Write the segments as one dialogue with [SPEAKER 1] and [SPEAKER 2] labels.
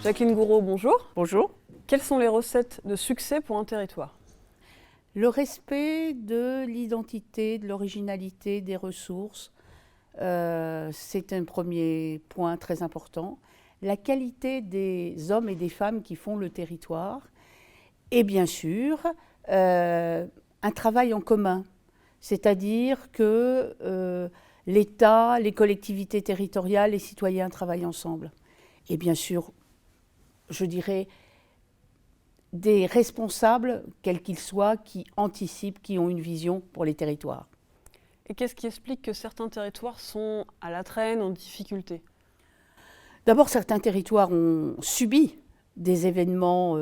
[SPEAKER 1] Jacqueline Gouraud, bonjour.
[SPEAKER 2] Bonjour.
[SPEAKER 1] Quelles sont les recettes de succès pour un territoire?
[SPEAKER 2] Le respect de l'identité, de l'originalité, des ressources, c'est un premier point très important. La qualité des hommes et des femmes qui font le territoire et bien sûr un travail en commun, c'est-à-dire que l'État, les collectivités territoriales, les citoyens travaillent ensemble. Et bien sûr, je dirais, des responsables, quels qu'ils soient, qui anticipent, qui ont une vision pour les territoires.
[SPEAKER 1] Et qu'est-ce qui explique que certains territoires sont à la traîne, en difficulté?
[SPEAKER 2] D'abord, certains territoires ont subi des événements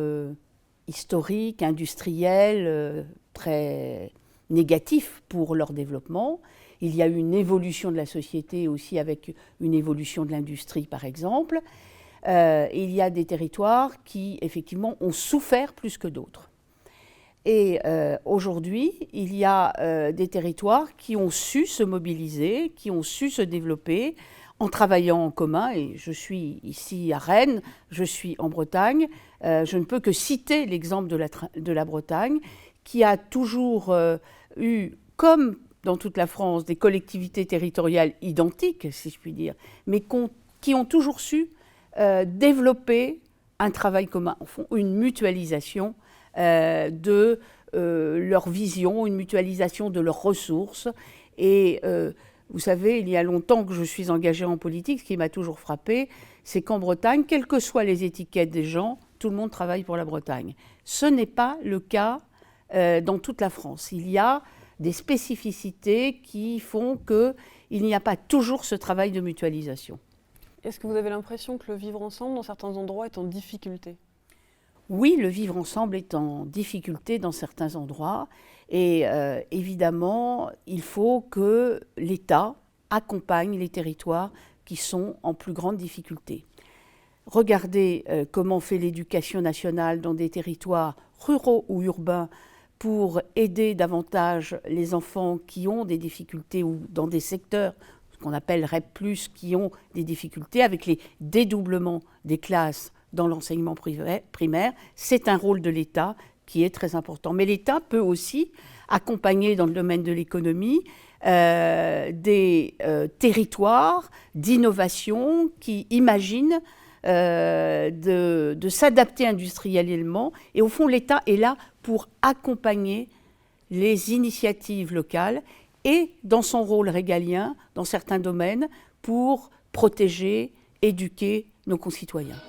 [SPEAKER 2] historiques, industriels, très négatifs pour leur développement. Il y a eu une évolution de la société aussi avec une évolution de l'industrie, par exemple. Il y a des territoires qui, effectivement, ont souffert plus que d'autres. Et aujourd'hui, il y a des territoires qui ont su se mobiliser, qui ont su se développer en travaillant en commun. Et je suis ici à Rennes, je suis en Bretagne. Je ne peux que citer l'exemple de la Bretagne, qui a toujours eu, comme dans toute la France, des collectivités territoriales identiques, si je puis dire, mais qui ont toujours su développer un travail commun, au fond, une mutualisation de leur vision, une mutualisation de leurs ressources. Et vous savez, il y a longtemps que je suis engagée en politique, ce qui m'a toujours frappée, c'est qu'en Bretagne, quelles que soient les étiquettes des gens, tout le monde travaille pour la Bretagne. Ce n'est pas le cas dans toute la France. Il y a des spécificités qui font qu'il n'y a pas toujours ce travail de mutualisation.
[SPEAKER 1] Est-ce que vous avez l'impression que le vivre ensemble, dans certains endroits, est en difficulté?
[SPEAKER 2] Oui, le vivre ensemble est en difficulté dans certains endroits. Et évidemment, il faut que l'État accompagne les territoires qui sont en plus grande difficulté. Regardez comment fait l'éducation nationale dans des territoires ruraux ou urbains pour aider davantage les enfants qui ont des difficultés ou dans des secteurs qu'on appelle REP+, qui ont des difficultés avec les dédoublements des classes dans l'enseignement primaire. C'est un rôle de l'État qui est très important. Mais l'État peut aussi accompagner dans le domaine de l'économie des territoires d'innovation qui imaginent de s'adapter industriellement. Et au fond, l'État est là pour accompagner les initiatives locales et dans son rôle régalien, dans certains domaines, pour protéger, éduquer nos concitoyens.